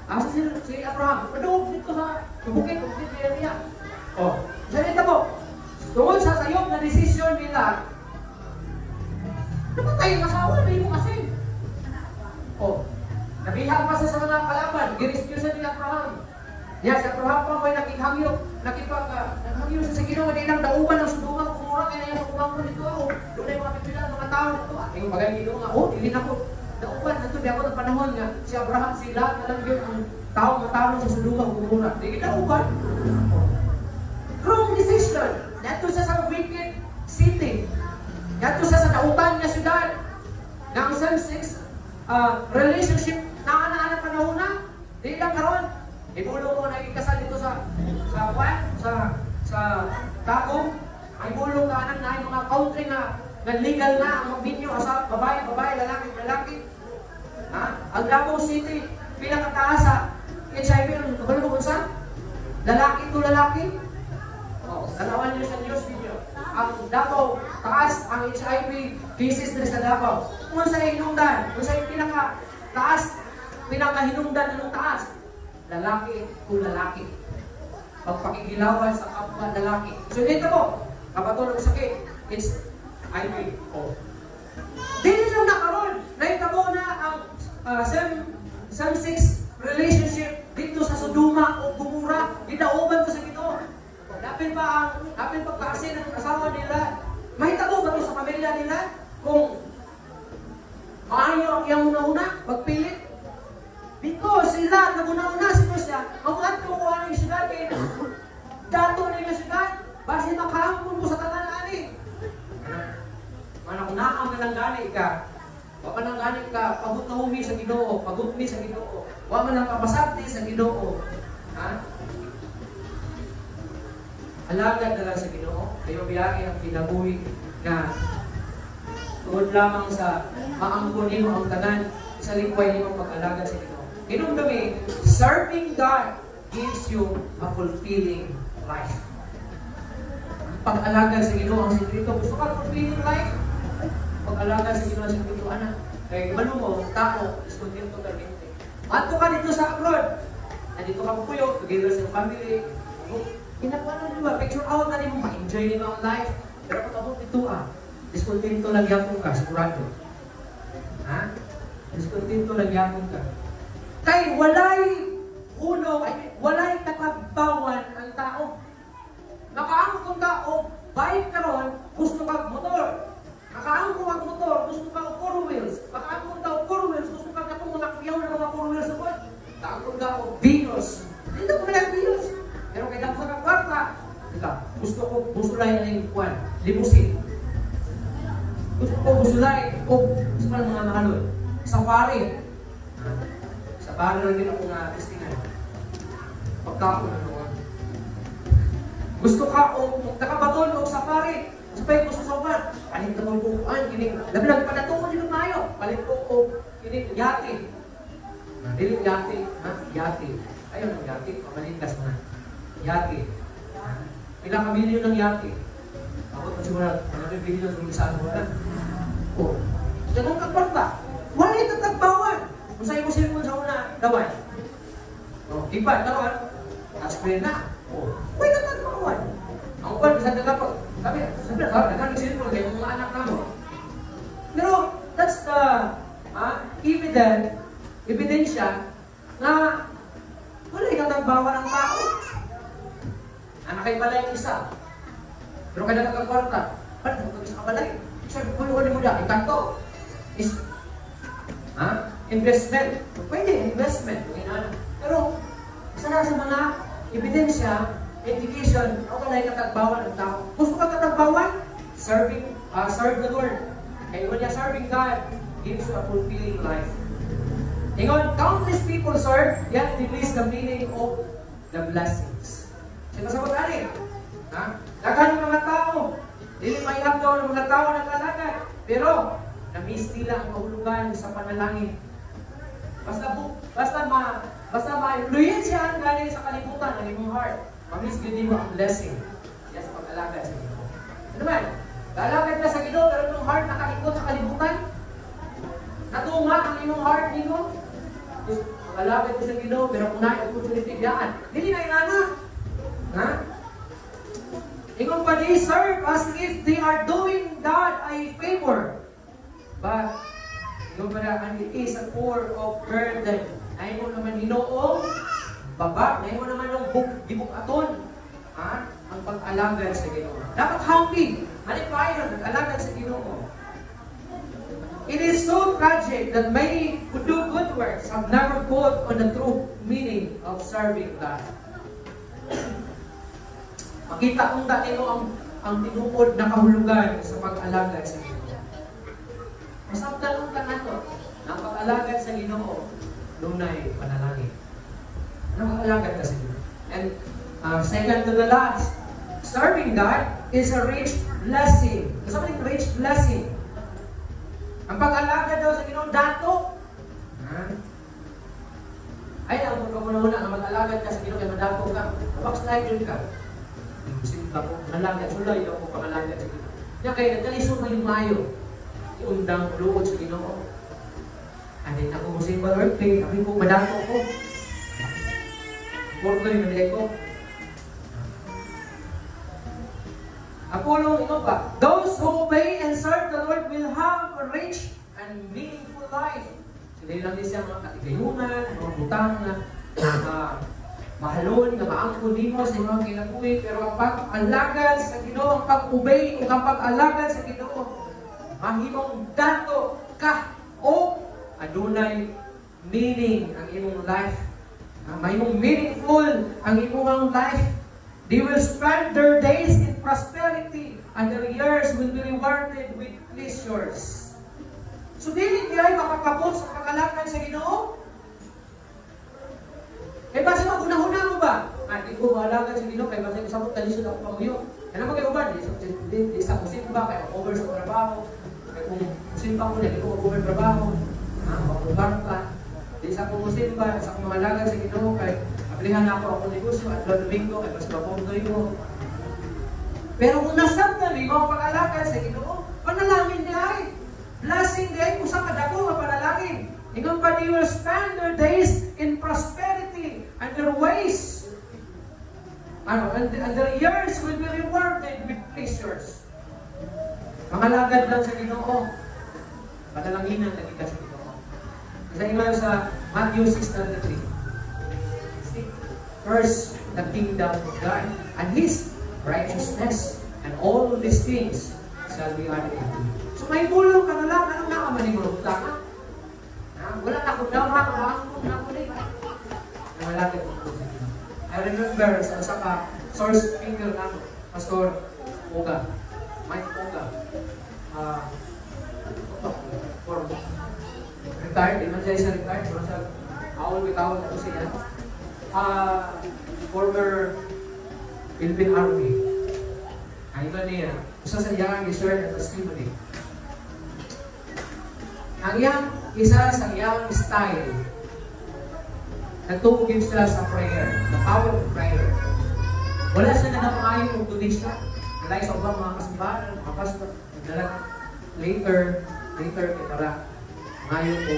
Asa si Abraham. Padung dito sa bukid area. Oh, dito mo. Tungkol sa sayop na desisyon nila, namatay ang asawa, hindi mo kasi. Oh, nabihag pa sa mga kalaban, girescuesan ni Abraham. Yan, si Abraham pa may nakighangyo, naghangyo sa Ginoo, hindi lang dauban ng Sodoma, kumura, kaya yung kumang ko nito, doon ay mga pipilan, mga tao nito. Yung bagay Ginoo nga, hindi na ko dauban, ito di ako ng panahon nga, si Abraham, sila, alam yun, ang tao matalo sa Sodoma, kumura. Hindi kita dauban. Wrong decision. Nato sa wicked city. Nato sa dautan nga syudad. Nga ang same-sex relationship na ana-ana panahon na. Di lang karon. Ibulong ko na ikasal dito sa Tagum. Ay bulong ka na yung mga country na legal na ang magbinyo asa babae, lalaki. Ha? Ang Davao City pinakataas sa HIV ang kabalo mo sa lalaki to lalaki. Dalawan niyo sa news video. Ang Davao, taas ang HIV cases na sa Davao. Kung sa hinungdan, kung sa pinaka-taas, pinaka-hinungdan ng taas, lalaki to lalaki. Pagpakikilawan sa kapwa lalaki. So dito po, kapatulog sakit, it's HIV. Oh. Dili lang nakaroon, nahitabo na ang same-sex relationship dito sa Sodoma o Gomora, gidauban ko sa Ginoo. Dapil pa kasi ng asawa nila. Mahitabo ba ito sa pamilya nila? Kung maayo ang una-una, magpilit. Because sila, naguna-una siya, magulat ko kung ano yung siyudad eh. Dato na yung siyudad, basi makahampon ko sa tatanani. Manakunakam na lang gani ka. Wala nang gani ka, pagutahumi sa Ginoo, pagutmi sa Ginoo. Wala nang kapasabti sa Ginoo. Ha? Alagad na lang sa Ginoo, kayo biyahe ang kinabuhi na tuod lamang sa maangkon nimo ang tanan sa likway nimo pag-alagad sa Ginoo. Hinumdumi, serving God gives you a fulfilling life. Pag-alagad sa Ginoo ang sikreto. Gusto ka fulfilling life? Pag-alagad sa Ginoo ang sikreto, anak. Kaya malo mo, tao, is contento totalmente. Ato ka dito sa abroad. Nandito ka puyo, together sa family. Inakuha na picture out na mo, ma-enjoy nyo ang life. Pero kung abot ito discontento lang yapon ka, sigurado. Ha? Discontento lang yapon ka. Kay walay katagbawan ang tao. Nakaangkong kong tao, bike karon, gusto ka motor. Nakaangkong kong motor, gusto ka 4 wheels. Nakaangkong tao 4 wheels, gusto ka na kung mga kiyaw na mga 4 wheels ako. Nakaangkong tao, Venus. Hindi ko na Venus. Pero kaya dapat sa kwarta, gusto lang yung kuwan, limusin. Gusto lang mga mahalon. Safari. Safari lang din ako nga testingan. Pagkaon na naman. Gusto ka nakabaton o safari. Sabay gusto sa uwan. Palit na mga bukuan. Labi nagpadato ko dito tayo. Palit ko yati. Dilit yati. Yati. Ayun ang yati. Pamalintas na. Yati. Pinaka-milyon ng yati. Ako ito siguro, pinaka-milyon ng isang wala. O, ganun kagparta. Wala ito tagbawan. Kung sa'yo mo silipon sa una, gawin. O, iba, gawin. Aspirin na. O, wala ito tagbawan. Ang upan, bisa nagkapag. Sabi na, nagkakagsilipon kayo mga anak namin. Pero, that's the ebidensya na wala ikang tagbawan ng tao. Anak kayo balay ang isa. Pero kaya nakakakwarta. Paano kung mag-isa ka balay? Sabi, kuluhan mo dyan. Ikanto. Investment. Pwede, investment. Pero, isa na sa mga ebidensya, indication, o wala yung katagbawan ng tao. Gusto ka katagbawan? Serve the Lord. And when you're serving God, gives you a fulfilling life. Ingon, countless people serve, yet they miss the meaning of the blessings. Sino sa pag-aling? Dagan ng mga tao, dili mailap daw ng mga tao naglalakad. Pero, na-miss nila ang kahulugan sa panalangin. Basta ma-influensyahan galing sa kalibutan ng imong heart. Ma-miss din mo ang blessing. Yan sa pag-alagad sa Ginoo. Ano man? Lalakad ka sa Ginoo, pero itong heart nakalikot sa kalibutan. Natunga ang imong heart nimo. Lalakad ka sa Ginoo, pero kung na-opportunity biyaan. Dili na inana. Ha? Ingon pa they serve as if they are doing God a favor. But, ingon pa na, and it is a core of burden. Ay mo naman Hinoong baba. Ay mo naman yung gibok aton. Ha? Ang pag-alagad sa Ginoo. Dapat happy. Malipayon, nag-alagad sa Ginoo. It is so tragic that many who do good works have never caught on the true meaning of serving God. Makita kung dati mo ang tinuod na kahulugan sa pag-alagad sa Ginoo. Masabtan ka na to, ang pag-alagad sa Ginoo, lunay panalangin. Ang pag-alagad ka sa Ginoo. And second to the last, serving God is a rich blessing. Kasama yung rich blessing. Ang pag-alagad daw sa Ginoo, dato. Ay, ang pagkamunahuna, ang mag-alagad ka sa Ginoo, kaya madato ka. Backslide yun ka. Simpa po, nalagad, sulay daw po pangalagad sa Ginoo. Kaya kayo, nagkalisod na yung mayo. Iundang luod sa Ginoo. Anin ako mo simpa, Lord, kaya kami po madato ko. Puro ko yung manday ko. Apollo, ino pa, those who obey and serve the Lord will have a rich and meaningful life. Hindi lang din siya mga katigayunan, mga butang na mahalon, na maangkon nimo sa mga kinabuhi, pero ang pag-alagad sa Ginoo, ang pag-obey o ang pag-alagad sa Ginoo, mahimong dato ka o adunay meaning ang imong life. Mahimong meaningful ang imong life. They will spend their days in prosperity and their years will be rewarded with pleasures. So, dili niya ay makakabot sa pag-alagad sa Ginoo? Eh, basta mag-una-una mo ba? Di ko maalagan sa Ginoo, kaya basta isabot talisod ako pamuyo. Kaya naman kayo ba? Di sa musimba, kaya mag-over sa trabaho. Kaya kung musimba ko na, di ko mag-over trabaho. Mag-over ka. Di sa kong musimba, sa kong maalagan sa Ginoo, kaya aplihan ako akong negosyo at Domingo, kaya basta papuntoy ko. Pero kung nasabtan mo ang pag-alagad sa Ginoo, panalangin niya ay. Blessing niya ay kusang kadako ang panalangin. Ingon pa, they will spend their days in prosperity and their ways. And their years will be rewarded with pleasures. Mangalagad lang sa Ginoo. Panalanginan lagi ka sa Ginoo. Kasi iman sa Matthew 6:33. Seek first the kingdom of God and His righteousness, and all of these things shall be added unto you. So may bulong ka na lang, anong nakaman mo? Utang? Wala na akong daw, makakakakot na ako rin. Nangalagad ko po sa Ginoo. I remember sa saka source speaker namin, Pastor Oga, Mike Oga, for retired, di man siya isa retired, pero siya, awal-witawal na ito siya. Former Philippine Army. Ang iba niya, isa sa iyang i-share na testimony. Ang iyang isa sa iyang style, nagtugin sila sa prayer, the power of prayer. Wala siya na napangayon kung tuloy siya. Nalay sa ubang mga kasimbahan, mga pastor, nagdalag later, para ngayon po,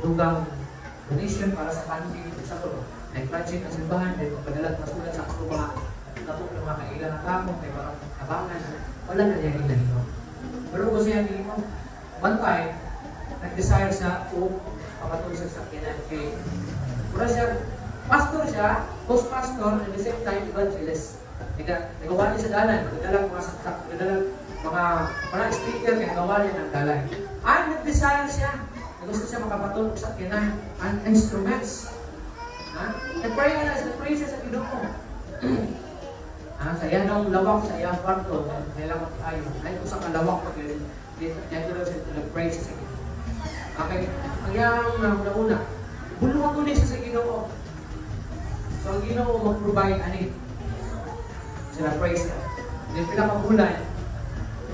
dugang donation para sa country sa ko. Nag-project ang simbahan, nagpadalag pasulat sa ako mga tapos ng mga kailan na tamo, kay parang abangan. Wala na niya ilan ito. Pero kung siya hindi mo, one time, nag-desire siya o papatuloy sa kinan kay pura siya, pastor siya, post-pastor, at the same time, evangelist. Nagawa niya sa dalan, nagdalang mga saksak, nagdalang mga speaker, kaya nagawa niya ng dalan. At nag-desire siya, gusto siya makapatulog sa kinan, ang instruments. Nag-pray na sa praises sa Ginoo. Sa iyang lawak, sa iyang kwarto, kailangan tayo. Ay, kung sa kalawak, Dito lang siya nag-pray siya sa Ginoo. Okay, ang yang nauna, bulungan ko niya siya sa Ginoo. So ang Ginoo mag-provide ani. Sila praise niya. Yung pinakabulan,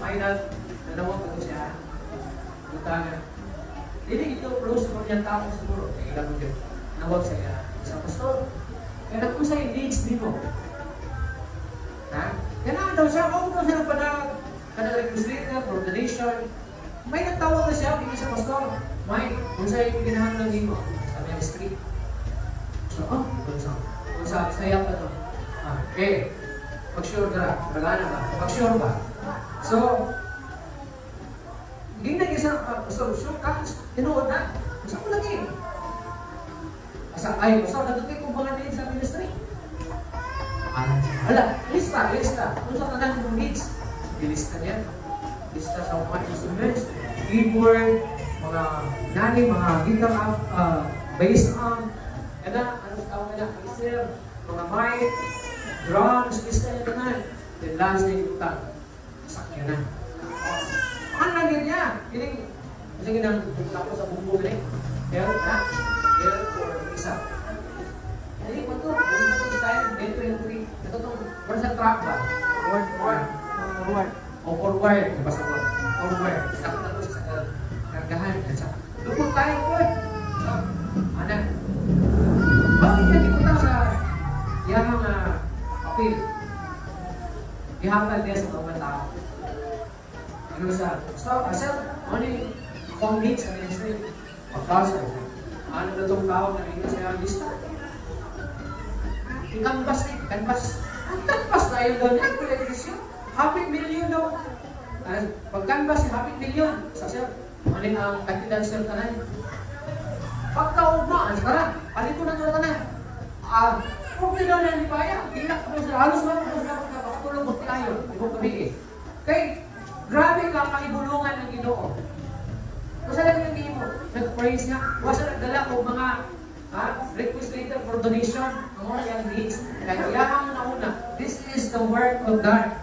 ay nanawag ko siya. Butangan. Hindi ito close mo niyang tao siguro. Kaya ilang mo yun. Nawag siya. Sa pastor. Kaya nagpo sa leads din mo. Ha? Kaya daw siya, huwag daw siya nagpa-register for donation. May nagtawag na siya, hindi sa pastor. May, kung sa'yo yung ginahandang din mo. Sabi niya, script. So, kung sa saya pa to. Okay. Mag-sure ka. Magana ba? Mag-sure ba? So, hindi na isang, so, sure ka, tinuod na. Masa ko lagi. Masa natutin kong mga din sa ministry. Hala, lista. Kung sa kanan yung needs, ilista niya. Lista sa mga instruments, keyboard, mga nani, mga guitar, bass amp, ano tawag na, mixer, mga mic, drums, lista niya kanan. Then last na yung utang. Sakya na. Ang lagyan niya. Kasi ginang tapos sa bumbo na Health, ha? Health or isa. Hindi mo ito. Hindi mo ito tayo. Dito yung 3. Ito itong, wala sa track ba? Forward. O forward. Basta ko. Forward. Sakot na ito sa kargahan. Lupot tayo po. Ano? Bakit yan? Di ko sa yahang appeal. Ihapal niya sa mga tao. Ano sa? So, asal, ano yung convicts sa ministry? Pagkasa. Ano na itong tao na rin sa lista? Yung canvas eh. Ang canvas na yun doon. Ang politician. $500,000 daw. Pag canvas, $500,000. Sasya, ano ang kandidat sa tanan? Pagkaugmaan, sekarang, palito na ito tanan. Kung nila na ni Paya, halos mo makatulong mo tayo. Hindi mo kami Kay, grabe ka kaibulungan ng Ginoo. Kung saan lang yung mo, nag-praise nga, wasa nagdala ko mga request later for donation, ang mga young needs. Kaya iyahan mo na una, this is the work of God.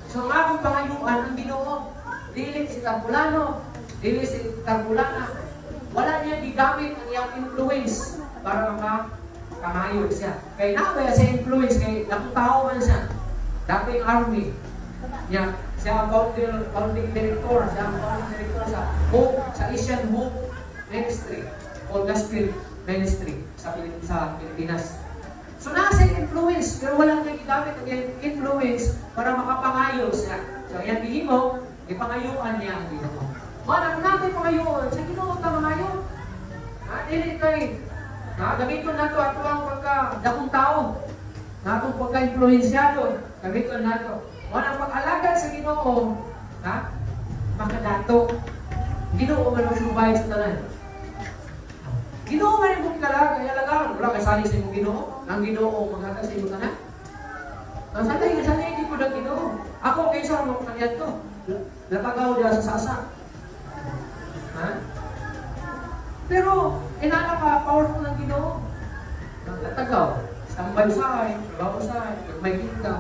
So nga kung pangayuan ang Ginoo, dili si Tarpulano, dili si Tarpulana, wala niya gigamit ang iyang influence para kamayo siya. Kaya nakabaya sa influence, kaya nakutao man siya. Dating army niya, siya ang founding director, sa Asian Hope Ministry o Gospel Ministry sa Pilipinas. So nasa influence, pero walang nagigamit ang influence para makapangayo siya. So yan mo, ipangayuan niya ang Ginoo. Kung natin pangayuan, sa Ginoo ka mangayo. Dili kay gamiton nato ato ang pagka-dakong tao. Natong pagka-influensyado, gamiton nato. Walang pag-alagad sa Ginoo, makadato. Ginoo man ang provide sa tanan. Ginoo man ang kalaga, alagaan. Wala kay sali sa imong Ginoo. Ang Ginoo maghatag sa imong tanan. Sanay hindi ko na Ginoo. Ako kaysa mo kaniyat to. Natagaw diya sa sasa. Pero inana ka powerful ng Ginoo. Natagaw. Tambay usahay, trabaho usahay, may kita.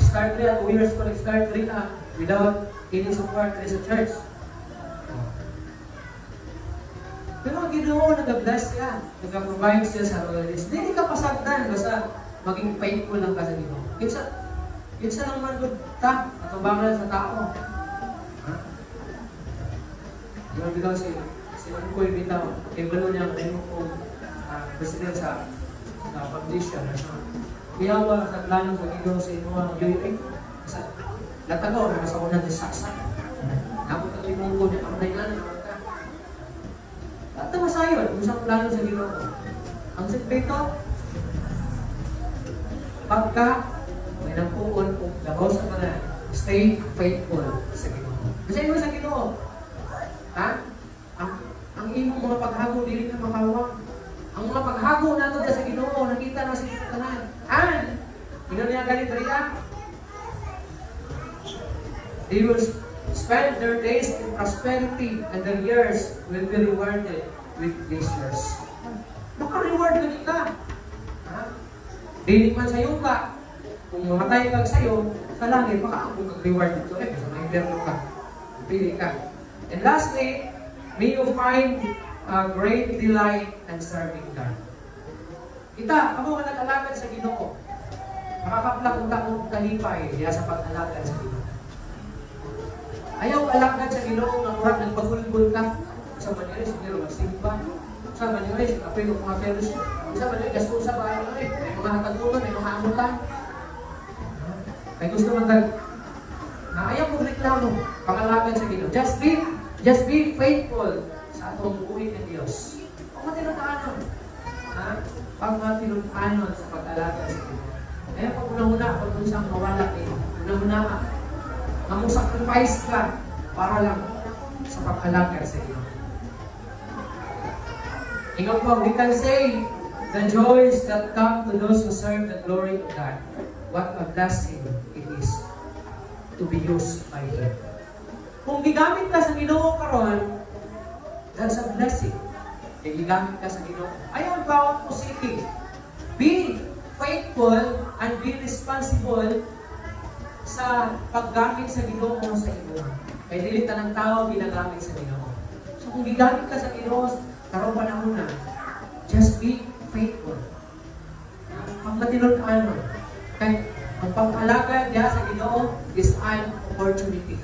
Start rin, 2 years ko nag-start rin without any support rin sa church. Pero ang Ginoo, nag-bless siya, nag-provide siya sa royalties. Hindi ka pasagdan, basta maging faithful lang ka sa Ginoo. Kinsa lang man good ta, katubangan sa tao. Yung bitaw si Uncoy bitaw, kay balo niya, kayo kong president sa foundation. Kaya ba sa plano sa Ginoo sa inyo ang UAE? Natagaw na sa unang disaksak. Napot ang limong ko niya ang dahilan. At masayon, kung sa plano sa Ginoo. Ang sikreto, pagka may nampuon kung labaw sa kanan, stay faithful sa Ginoo. Kasi mo sa Ginoo, ang imong mga paghago, dili na makawang. Ang mga paghago nato sa Ginoo, nakita na sa kanan. Tingnan niya ganito rin They will spend their days in prosperity and their years will be rewarded with pleasures. Maka-reward ka. Dili man sa iyo ka. Kung mamatay ka sa iyo, sa langit, maka-reward dito. Sa impyerno ka. Pili ka. And lastly, may you find great delight and serving God. Kita, ako nga nag-alagad sa Ginoo. Makakaplak ang taong kalipay diya sa pag-alagad sa Ginoo. Ayaw alagad sa Ginoo nga murag nagpagulbul ka. Sa manera, siguro magsimba. Sa manera, kapay ng mga fellowship. Sa manera, gastusa ba? May mga hatagulon, may mga amutan. Kaya gusto man ayaw mo reklamo, pangalagad sa Ginoo. Just be faithful sa atong buhay ng Diyos. Pag matinutaanon. Pag matinutaanon sa pag-alagad sa Ginoo. Kaya pag una-una, pag unsang mawala kayo, una-una, sacrifice ka para lang sa pag-alagad sa Ginoo. Ikaw po, we can say, the joys that come to those who serve the glory of God. What a blessing it is to be used by Him. Kung gigamit ka sa Ginoo karon, that's a blessing. Kung gigamit ka sa Ginoo, ayaw bawat positive. Be faithful and be responsible sa paggamit sa Ginoo sa Ginoo. Kaya dili tanang tao ginagamit sa Ginoo. So kung gigamit ka sa Ginoo, karon panahon na, just be faithful. Ang matinod-anon. Kaya ang pag-alagad niya sa Ginoo is an opportunity.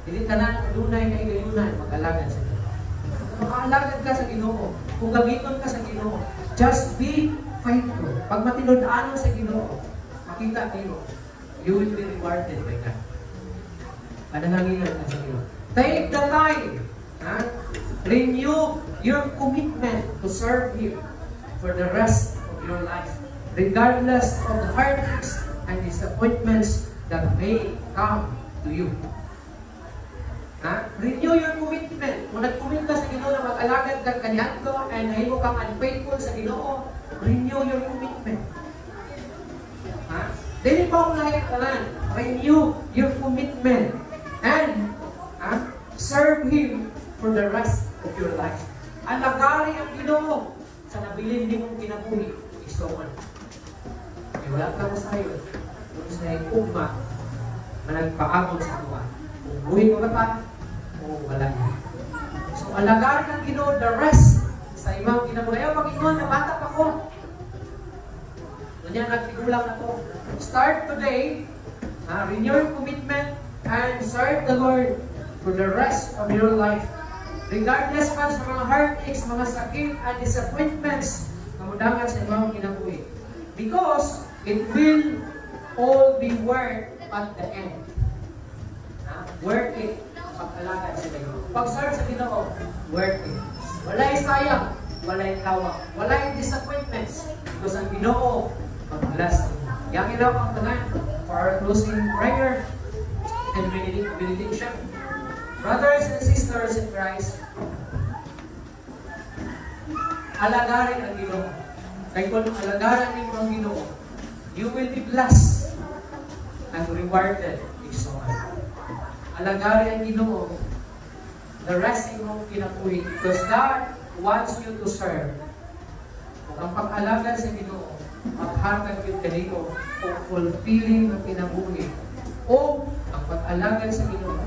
Dili tanan dunay kay gayunan mag-alagad sa Ginoo. Kung makaalagad ka sa Ginoo, kung gamiton ka sa Ginoo, just be faithful. Pag matinod-anon sa Ginoo, makita kayo, you will be rewarded by God. Panananginan ka sa Ginoo. Take the time. Renew your commitment to serve Him for the rest of your life, regardless of the heartaches and disappointments that may come to you. Renew your commitment. Kung nag-commit ka sa Ginoo na mag-alagad ka kanyanto and nahimo kang unfaithful sa Ginoo, renew your commitment. Dili pa akong nakikitalan. Renew your commitment and serve Him for the rest of your life. Alagari ang Ginoo sa nabilin din mong kinabuhi. Isoon. Kaya wala ka mo sa'yo. Kung sa'yo ugma, managpaabot sa tuwa. Kung buhay mo ba pa, o wala niya. So, alagari ang Ginoo the rest sa imang kinabuhi. Ayaw, Panginoon, nabata pa ko. Ganyan, nagtigulang na to. Start today, renew your commitment, and serve the Lord for the rest of your life. Regardless man sa mga heartaches, mga sakit, and disappointments na mudangan sa ibang kinabuhi. Because it will all be worth at the end. Worth it. Pag-alagad sa Ginoo. Pag-serve sa Ginoo, worth it. Wala'y sayang, wala'y tawa, wala'y disappointments. Because ang Ginoo, mag-bless. Yang ginoo ang tanan for our closing prayer and benediction. Brothers and sisters in Christ, alagarin ang Ginoo. Kaya kung alagaran niyo ang Ginoo, you will be blessed and rewarded with so much. Alagarin ang Ginoo, the rest ng mong kinabuhi, because God wants you to serve. Kung ang pag-alaga sa Ginoo, maghatag yung kanino o fulfilling ng kinabuhi o ang pag-alaga sa Ginoo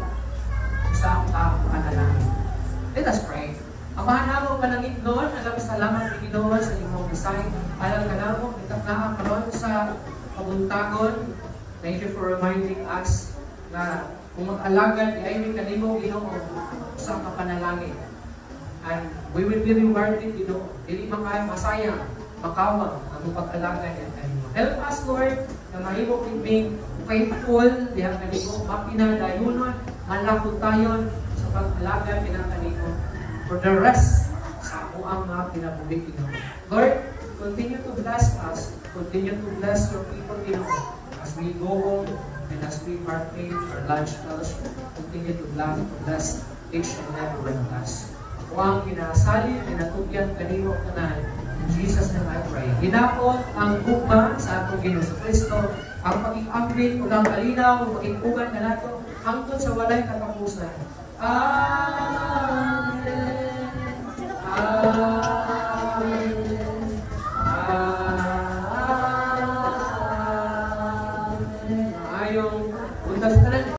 sa ang panalangin. Let us pray. Amahan namo panangit noon, alam salamat ni Ginoo sa imong design. Alam ka namo, itaknaan karon sa pabuntagon. Thank you for reminding us na kung mag-alagad, ay may kanimo Ginoo sa panalangin. And we will be rewarded, Ginoo. Dili man kayo masayang, makawang ang pag-alagad ng kanimo. Help us, Lord, na mahimo being faithful, diha kanimo, mapinadayunon, manlakot tayo sa pag-alagad ng kanimo. For the rest, sa buang mga pinabuhi, Ginoo. Lord, continue to bless us. Continue to bless your people, Ginoo. As we go home and as we partake our lunch fellowship, continue to bless each and every one of us. Huwag kinasali, kinatugyan, kanimo, kanan. In Jesus' name I pray. Hinapon ang gugma sa atong Ginoo Kristo, ang pag-iambit, ang kalinaw, ang pag-ikugan na nato, hangtod sa walay katapusan. Amen. Amen.